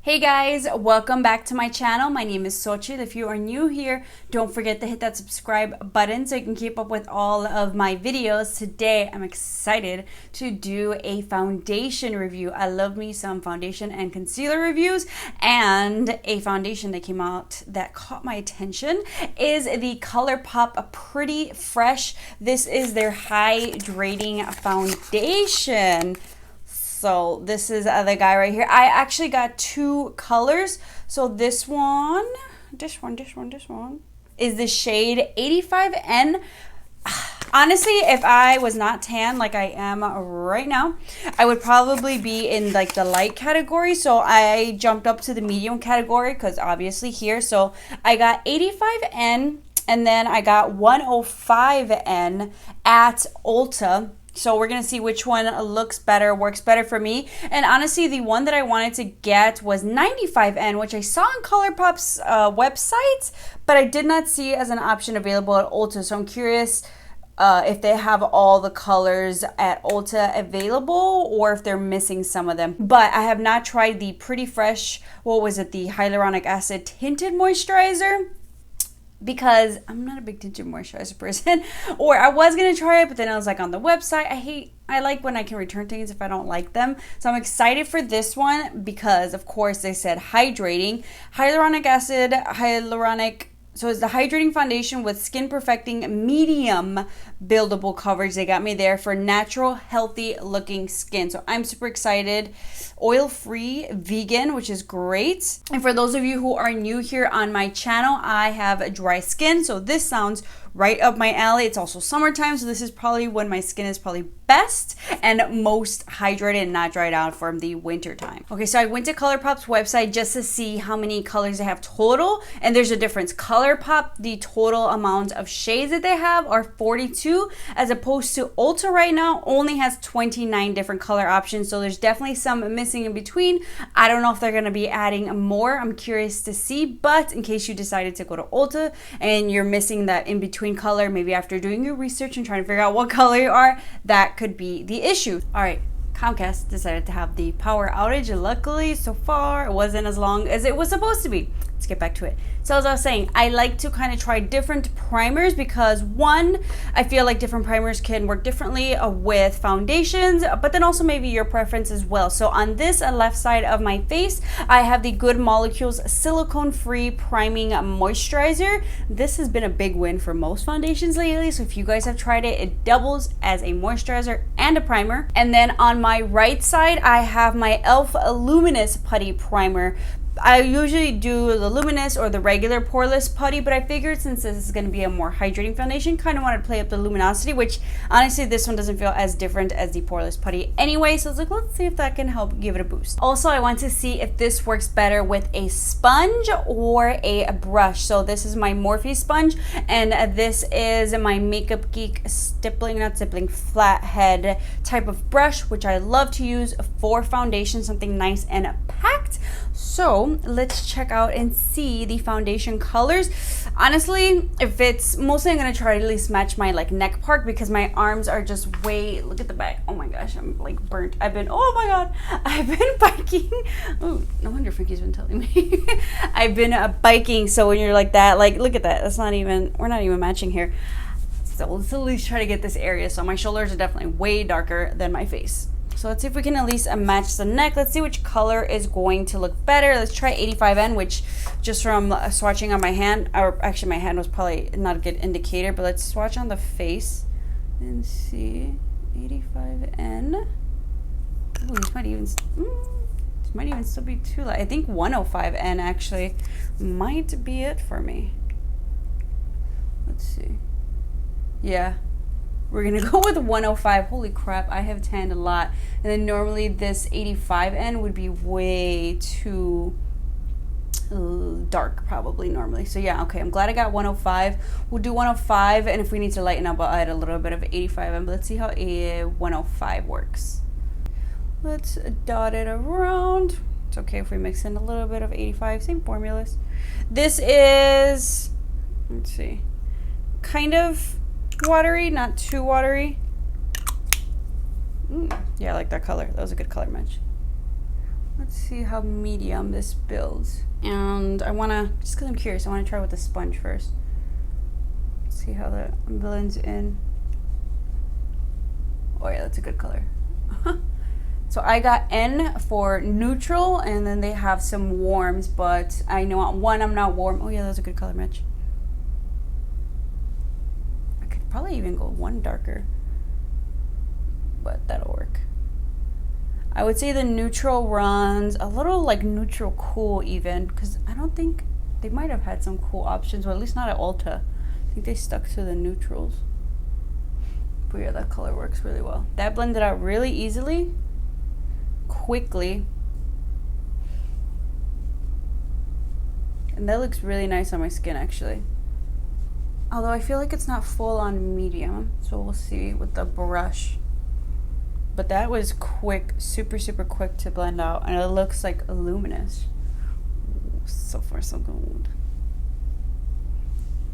Hey guys, welcome back to my channel. My name is Xochitl. If you are new here, don't forget to hit that subscribe button so you can keep up with all of my videos. Today, I'm excited to do a foundation review. I love me some foundation and concealer reviews, and a foundation that came out that caught my attention is the Colourpop Pretty Fresh. This is their hydrating foundation. So this is the guy right here. I actually got two colors. So this one is the shade 85N. Honestly, if I was not tan like I am right now, I would probably be in like the light category. So I jumped up to the medium category because obviously here. So I got 85N and then I got 105N at Ulta. So we're going to see which one looks better, works better for me. And honestly, the one that I wanted to get was 95N, which I saw on Colourpop's website, but I did not see as an option available at Ulta. So I'm curious if they have all the colors at Ulta available or if they're missing some of them. But I have not tried the Pretty Fresh, what was it, the hyaluronic acid tinted moisturizer, because I'm not a big tinted moisturizer person. Or I was gonna try it, but then I was like, on the website, I like when I can return things if I don't like them. So I'm excited for this one because of course they said hydrating, hyaluronic acid, so it's the hydrating foundation with skin perfecting medium buildable coverage. They got me there for natural, healthy looking skin. So I'm super excited. Oil-free, vegan, which is great. And for those of you who are new here on my channel, I have dry skin. So this sounds right up my alley. It's also summertime, so this is probably when my skin is probably best and most hydrated and not dried out from the winter time. Okay, so I went to Colourpop's website just to see how many colors they have total, and there's a difference. Colourpop, the total amount of shades that they have are 42, as opposed to Ulta right now only has 29 different color options, so there's definitely some missing in between. I don't know if they're gonna be adding more. I'm curious to see, but in case you decided to go to Ulta and you're missing that in between color, maybe after doing your research and trying to figure out what color you are, that could be the issue. All right, Comcast decided to have the power outage, and luckily so far it wasn't as long as it was supposed to be. Let's get back to it. So as I was saying, I like to kind of try different primers because one, I feel like different primers can work differently with foundations, but then also maybe your preference as well. So on this left side of my face, I have the Good Molecules silicone-free priming moisturizer. This has been a big win for most foundations lately, so if you guys have tried it, it doubles as a moisturizer and a primer. And then on my right side, I have my e.l.f. Luminous Putty Primer. I usually do the Luminous or the regular poreless putty, but I figured since this is going to be a more hydrating foundation, kind of want to play up the luminosity, which honestly this one doesn't feel as different as the poreless putty anyway, so I was like, let's see if that can help give it a boost. Also, I want to see if this works better with a sponge or a brush. So this is my Morphe sponge, and this is my Makeup Geek flathead type of brush, which I love to use for foundation, something nice and packed. So let's check out and see the foundation colors. Honestly, if it's mostly, I'm gonna try to at least match my like neck part because my arms are just way, look at the back. Oh my gosh, I'm like burnt. Oh my god, I've been biking. Oh, no wonder Frankie's been telling me. I've been biking, so when you're like that, like look at that, that's not even, we're not even matching here. So let's at least try to get this area. So my shoulders are definitely way darker than my face. So let's see if we can at least match the neck. Let's see which color is going to look better. Let's try 85N, which just from swatching on my hand, or actually my hand was probably not a good indicator, but let's swatch on the face and see. 85N. Oh, this might even still be too light. I think 105N actually might be it for me. Let's see. Yeah. We're gonna go with 105. Holy crap, I have tanned a lot. And then normally this 85N would be way too dark probably normally. So yeah, okay, I'm glad I got 105. We'll do 105, and if we need to lighten up, I'll add a little bit of 85N. But let's see how a 105 works. Let's dot it around. It's okay if we mix in a little bit of 85, same formulas. This is, let's see, kind of watery, not too watery. Yeah, I like that color. That was a good color match. Let's see how medium this builds. And I wanna, just cause I'm curious, I wanna try with the sponge first. See how that blends in. Oh yeah, that's a good color. So I got N for neutral, and then they have some warms, but I know on one I'm not warm. Oh yeah, that's a good color match. I could probably even go one darker, but that'll work. I would say the neutral runs a little like neutral cool even, because I don't think they might have had some cool options, or at least not at Ulta. I think they stuck to the neutrals. But yeah, that color works really well. That blended out really easily, quickly. And that looks really nice on my skin actually. Although I feel like it's not full on medium, so we'll see with the brush. But that was quick, super, super quick to blend out, and it looks like luminous. So far, so good.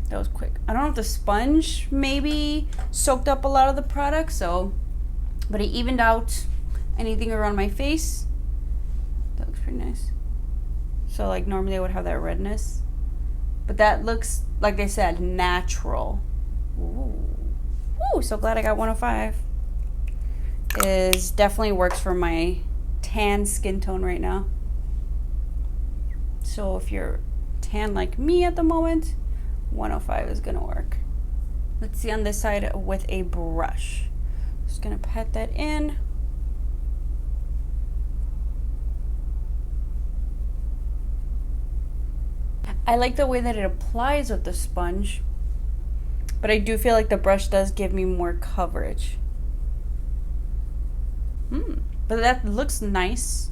That was quick. I don't know if the sponge maybe soaked up a lot of the product, so, but it evened out anything around my face. That looks pretty nice. So like normally I would have that redness, but that looks, like they said, natural. Ooh. Ooh, so glad I got 105. Is definitely works for my tan skin tone right now. So if you're tan like me at the moment, 105 is gonna work. Let's see on this side with a brush. Just gonna pat that in. I like the way that it applies with the sponge, but I do feel like the brush does give me more coverage. But that looks nice.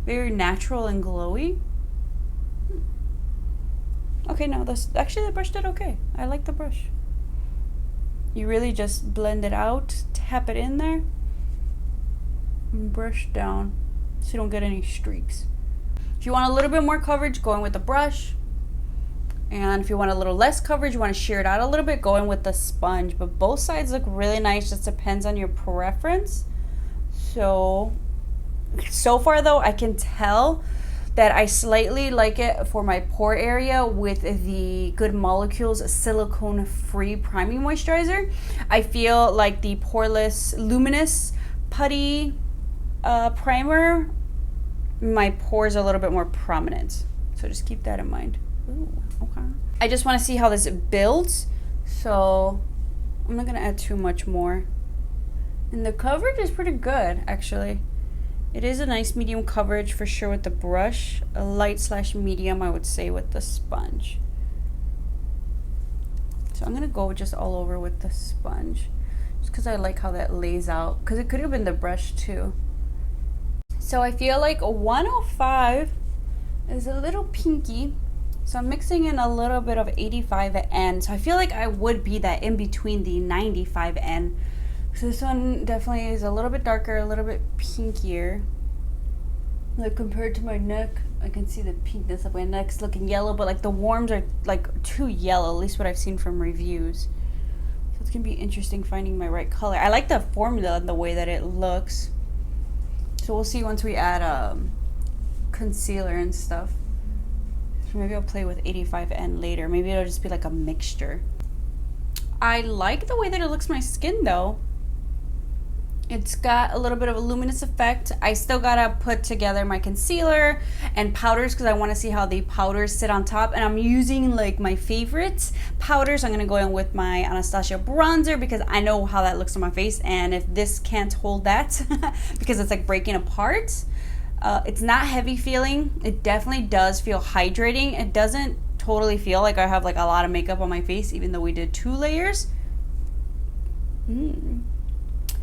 Very natural and glowy. Okay, no, this actually the brush did okay. I like the brush. You really just blend it out, tap it in there, and brush down so you don't get any streaks. If you want a little bit more coverage, go in with the brush. And if you want a little less coverage, you want to shear it out a little bit, go in with the sponge. But both sides look really nice, just depends on your preference. So far though, I can tell that I slightly like it for my pore area with the Good Molecules silicone-free priming moisturizer. I feel like the poreless luminous putty primer, my pores are a little bit more prominent. So just keep that in mind. Ooh, okay. I just want to see how this builds, so I'm not gonna add too much more. And the coverage is pretty good, actually. It is a nice medium coverage for sure with the brush. A light/medium, I would say, with the sponge. So I'm gonna go just all over with the sponge, just because I like how that lays out, because it could have been the brush too. So I feel like 105 is a little pinky. So I'm mixing in a little bit of 85N. So I feel like I would be that in between the 95N. So this one definitely is a little bit darker, a little bit pinkier. Like compared to my neck, I can see the pinkness of my neck's looking yellow, but like the warms are like too yellow, at least what I've seen from reviews. So it's gonna be interesting finding my right color. I like the formula and the way that it looks. So we'll see once we add concealer and stuff. So maybe I'll play with 85N later. Maybe it'll just be like a mixture. I like the way that it looks on my skin though. It's got a little bit of a luminous effect. I still gotta put together my concealer and powders because I want to see how the powders sit on top. And I'm using like my favorite powders. I'm gonna go in with my Anastasia Bronzer because I know how that looks on my face. And if this can't hold that because it's like breaking apart, it's not heavy feeling. It definitely does feel hydrating. It doesn't totally feel like I have like a lot of makeup on my face, even though we did 2 layers.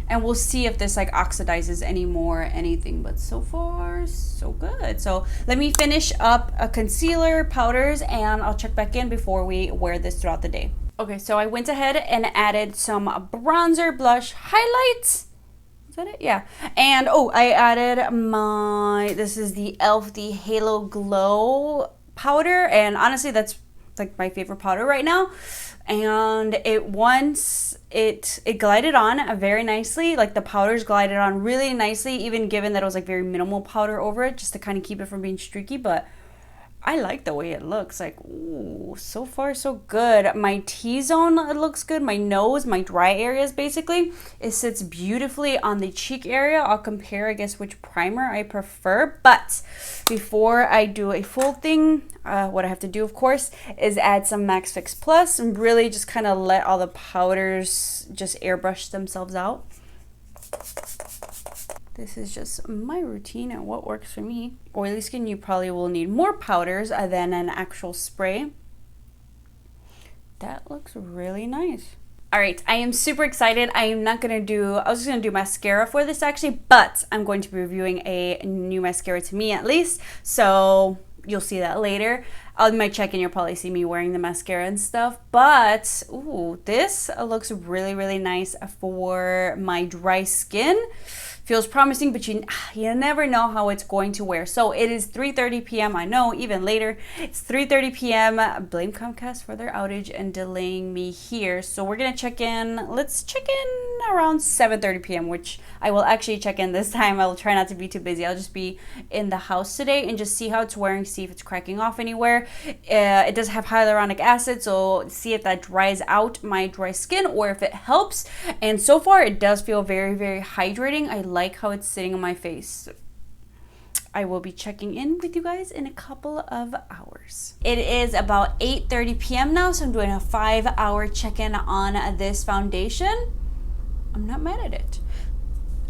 And we'll see if this like oxidizes anymore or anything, but so far so good. So let me finish up a concealer, powders, and I'll check back in before we wear this throughout the day. Okay, so I went ahead and added some bronzer, blush, highlights. Is that it? Yeah. And oh, I added this is the e.l.f. the Halo Glow powder, and honestly that's It's like my favorite powder right now. And it glided on very nicely. Like the powders glided on really nicely, even given that it was like very minimal powder over it, just to kind of keep it from being streaky. But I like the way it looks. Like, ooh, so far so good. My T-zone, it looks good. My nose, my dry areas, basically, it sits beautifully on the cheek area. I'll compare, I guess, which primer I prefer. But before I do a full thing, what I have to do, of course, is add some Max Fix Plus and really just kind of let all the powders just airbrush themselves out. This is just my routine and what works for me. Oily skin, you probably will need more powders than an actual spray. That looks really nice. All right, I am super excited. I was just gonna do mascara for this actually, but I'm going to be reviewing a new mascara, to me at least. So you'll see that later. On my check-in, you'll probably see me wearing the mascara and stuff. But, ooh, this looks really, really nice for my dry skin. Feels promising, but you never know how it's going to wear. So it is 3:30 p.m. I know, even later. It's 3:30 p.m. Blame Comcast for their outage and delaying me here. So we're gonna check in. Let's check in around 7:30 p.m., which I will actually check in this time. I will try not to be too busy. I'll just be in the house today and just see how it's wearing, see if it's cracking off anywhere. It does have hyaluronic acid, so see if that dries out my dry skin or if it helps. And so far, it does feel very, very hydrating. I like how it's sitting on my face. I will be checking in with you guys in a couple of hours. It is about 8:30 p.m. now, so I'm doing a 5-hour check-in on this foundation. I'm not mad at it.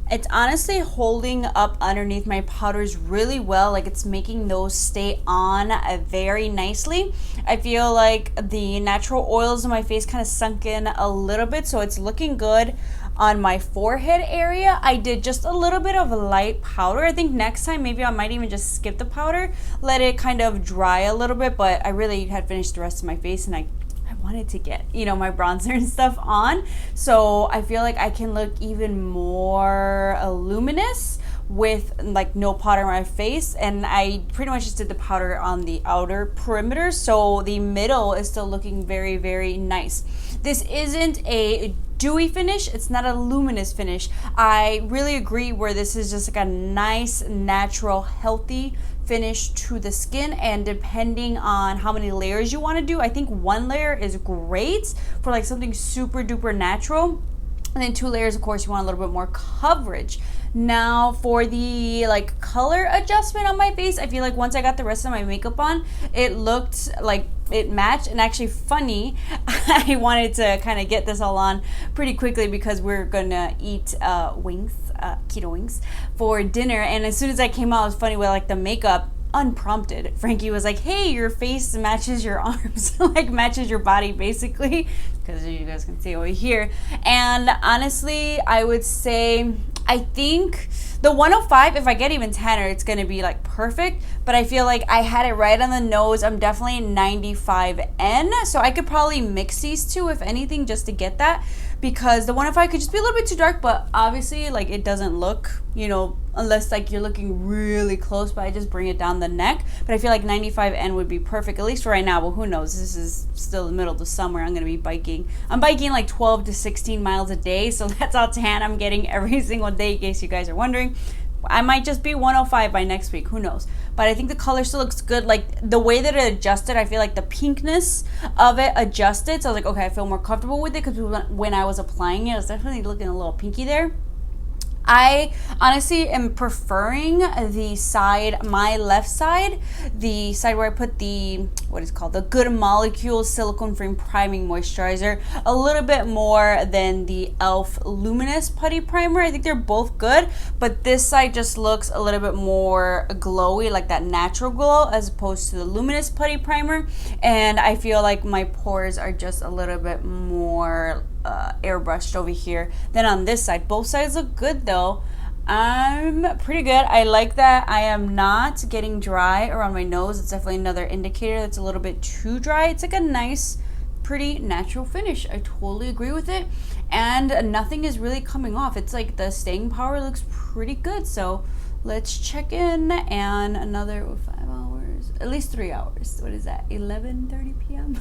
It's honestly holding up underneath my powders really well. Like it's making those stay on very nicely. I feel like the natural oils in my face kind of sunk in a little bit, so it's looking good. On my forehead area, I did just a little bit of light powder. I think next time maybe I might even just skip the powder, let it kind of dry a little bit, but I really had finished the rest of my face and I wanted to get, you know, my bronzer and stuff on. So I feel like I can look even more luminous with like no powder on my face, and I pretty much just did the powder on the outer perimeter, so the middle is still looking very, very nice. This isn't a dewy finish, it's not a luminous finish. I really agree where this is just like a nice, natural, healthy finish to the skin, and depending on how many layers you want to do, I think 1 layer is great for like something super duper natural, and then 2 layers, of course, you want a little bit more coverage. Now for the like color adjustment on my face, I feel like once I got the rest of my makeup on, it looked like it matched. And actually funny, I wanted to kind of get this all on pretty quickly because we're gonna eat wings, keto wings for dinner. And as soon as I came out, it was funny with like the makeup, unprompted, Frankie was like, hey, your face matches your arms, like matches your body basically, because you guys can see over here. And honestly, I would say, I think the 105, if I get even 10er, it's gonna be like perfect, but I feel like I had it right on the nose. I'm definitely 95N, so I could probably mix these two, if anything, just to get that, because the 105 could just be a little bit too dark, but obviously like it doesn't look, you know, unless like you're looking really close, but I just bring it down the neck. But I feel like 95N would be perfect, at least for right now, but who knows, this is still the middle of the summer. I'm gonna be biking. I'm biking like 12 to 16 miles a day, so that's how tan I'm getting every single day, in case you guys are wondering. I might just be 105 by next week, who knows. But I think the color still looks good. Like the way that it adjusted, I feel like the pinkness of it adjusted, so I was like, okay, I feel more comfortable with it, because when I was applying it, I was definitely looking a little pinky there. I honestly am preferring the side, my left side, the side where I put the, what is it called, the Good Molecules Silicone Free Priming Moisturizer, a little bit more than the e.l.f. Luminous Putty Primer. I think they're both good, but this side just looks a little bit more glowy, like that natural glow, as opposed to the Luminous Putty Primer. And I feel like my pores are just a little bit more airbrushed over here than on this side. Both sides look good though. I'm pretty good. I like that I am not getting dry around my nose. It's definitely another indicator that's a little bit too dry. It's like a nice, pretty natural finish. I totally agree with it, and nothing is really coming off. It's like the staying power looks pretty good. So let's check in, and another 5 hours. At least 3 hours. What is that? 11:30 p.m.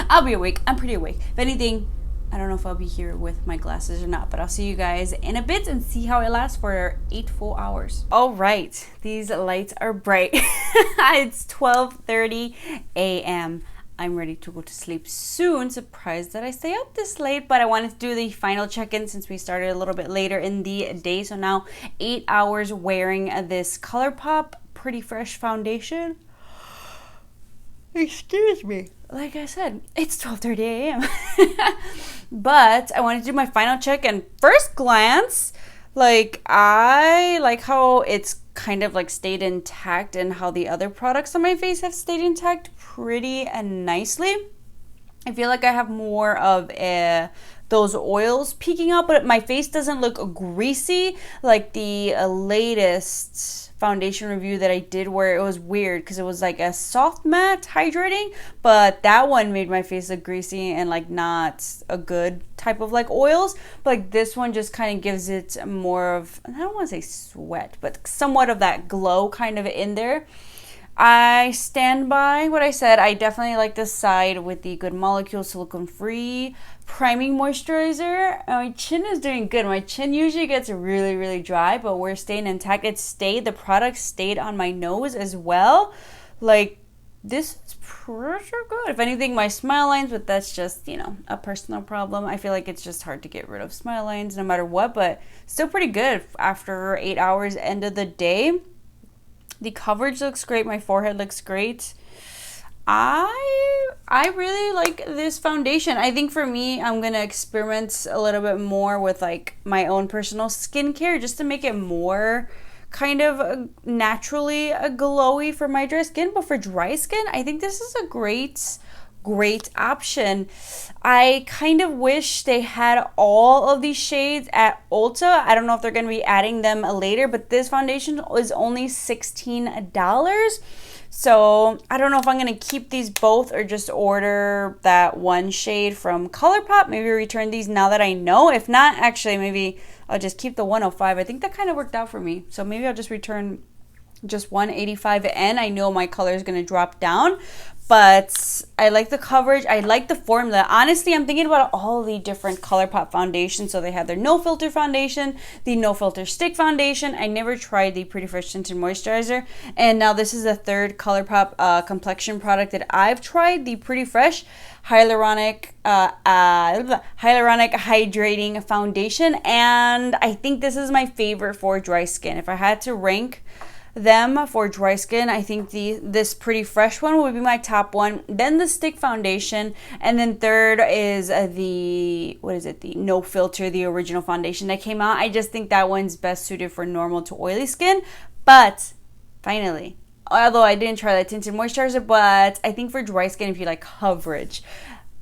I'll be awake. I'm pretty awake. If anything, I don't know if I'll be here with my glasses or not, but I'll see you guys in a bit and see how it lasts for 8 full hours. All right, these lights are bright. It's 12:30 a.m. I'm ready to go to sleep soon. Surprised that I stay up this late, but I wanted to do the final check-in since we started a little bit later in the day. So now 8 hours wearing this Colourpop Pretty Fresh foundation. Excuse me. Like I said, it's 12:30 a.m. But I wanted to do my final check, and first glance, like, I like how it's kind of like stayed intact and how the other products on my face have stayed intact pretty nicely. I feel like I have more of those oils peeking out, but my face doesn't look greasy like the latest foundation review that I did, where it was weird because it was like a soft matte hydrating, but that one made my face look greasy and like not a good type of like oils. But like this one just kind of gives it more of, I don't want to say sweat, but somewhat of that glow kind of in there. I stand by what I said. I definitely like this side with the Good Molecules silicone free priming moisturizer. My chin is doing good. My chin usually gets really dry, but we're staying intact. The product stayed on my nose as well. Like, this is pretty good. If anything, my smile lines, but that's just, you know, a personal problem. I feel like it's just hard to get rid of smile lines no matter what, but still pretty good after 8 hours end of the day. The coverage looks great. My forehead looks great. I really like this foundation. I think for me, I'm going to experiment a little bit more with like my own personal skincare just to make it more kind of naturally glowy for my dry skin. But for dry skin, I think this is a great option. I kind of wish they had all of these shades at Ulta. I don't know if they're going to be adding them later, but this foundation is only $16. So I don't know if I'm going to keep these both or just order that one shade from Colourpop. Maybe return these now that I know. If not, actually, maybe I'll just keep the 105. I think that kind of worked out for me. So maybe I'll just return just 185N. I know my color is going to drop down, but I like the coverage. I like the formula. Honestly, I'm thinking about all the different Colourpop foundations. So they have their no filter foundation, the no filter stick foundation. I never tried the Pretty Fresh Tinted Moisturizer, and now this is the third Colourpop complexion product that I've tried. The Pretty Fresh hyaluronic hydrating foundation, and I think this is my favorite for dry skin. If I had to rank them for dry skin, I think this Pretty Fresh one would be my top one, then the stick foundation, and then third is the no filter, the original foundation that came out. I just think that one's best suited for normal to oily skin. But finally, although I didn't try that tinted moisturizer, but I think for dry skin, if you like coverage,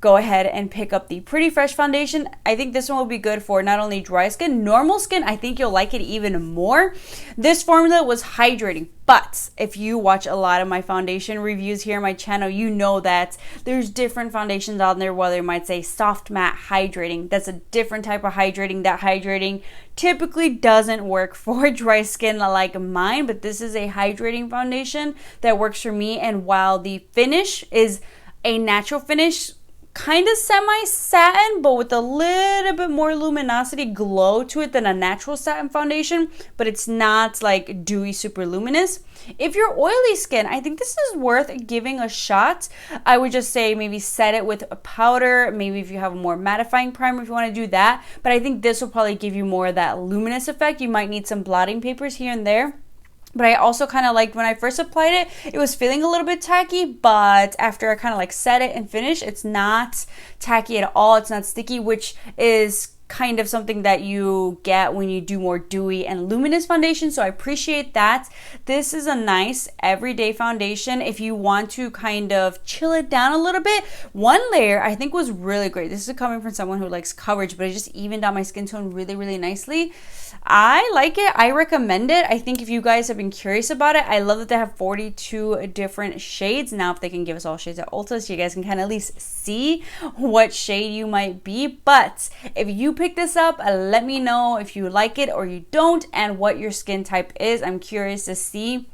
go ahead and pick up the Pretty Fresh foundation. I think this one will be good for not only dry skin, normal skin. I think you'll like it even more. This formula was hydrating, but if you watch a lot of my foundation reviews here on my channel, you know that there's different foundations out there, whether you might say soft matte hydrating. That's a different type of hydrating. That hydrating typically doesn't work for dry skin like mine, but this is a hydrating foundation that works for me. And while the finish is a natural finish, kind of semi-satin, but with a little bit more luminosity glow to it than a natural satin foundation, but it's not like dewy super luminous. If you're oily skin, I think this is worth giving a shot. I would just say maybe set it with a powder, maybe if you have a more mattifying primer if you want to do that, but I think this will probably give you more of that luminous effect. You might need some blotting papers here and there. But I also kind of liked when I first applied it, it was feeling a little bit tacky, but after I kind of like set it and finish, it's not tacky at all. It's not sticky, which is kind of something that you get when you do more dewy and luminous foundation. So I appreciate that. This is a nice everyday foundation if you want to kind of chill it down a little bit. One layer I think was really great. This is coming from someone who likes coverage, but it just evened out my skin tone really nice. I like it. I recommend it. I think if you guys have been curious about it, I love that they have 42 different shades. Now, if they can give us all shades at Ulta, so you guys can kind of at least see what shade you might be. But if you pick this up, let me know if you like it or you don't and what your skin type is. I'm curious to see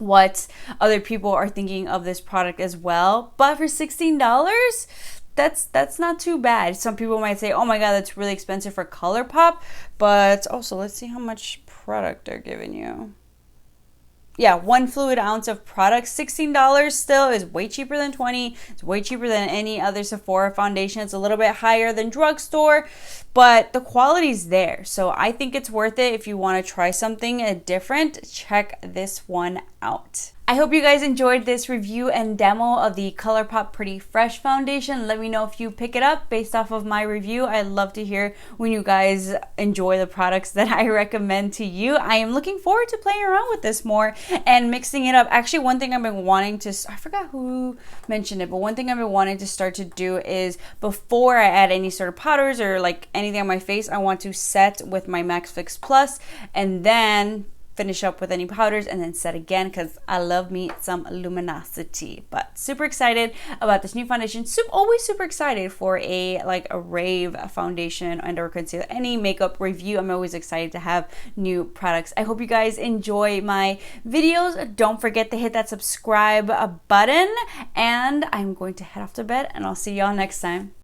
what other people are thinking of this product as well. But for $16, that's not too bad. Some people might say, oh my god, that's really expensive for Colourpop, but also let's see how much product they're giving you. Yeah, 1 fluid ounce of product. $16 still is way cheaper than $20. It's way cheaper than any other Sephora foundation. It's a little bit higher than drugstore, but the quality's there. So I think it's worth it. If you want to try something different, check this one out. I hope you guys enjoyed this review and demo of the Colourpop Pretty Fresh foundation. Let me know if you pick it up based off of my review. I'd love to hear when you guys enjoy the products that I recommend to you. I am looking forward to playing around with this more and mixing it up. Actually, one thing I've been wanting to, I forgot who mentioned it, but one thing I've been wanting to start to do is before I add any sort of powders or like anything on my face, I want to set with my Max Fix Plus and then finish up with any powders and then set again, because I love me some luminosity. But super excited about this new foundation. Always super excited for a rave foundation and or concealer, any makeup review. I'm always excited to have new products. I hope you guys enjoy my videos. Don't forget to hit that subscribe button, and I'm going to head off to bed, and I'll see y'all next time.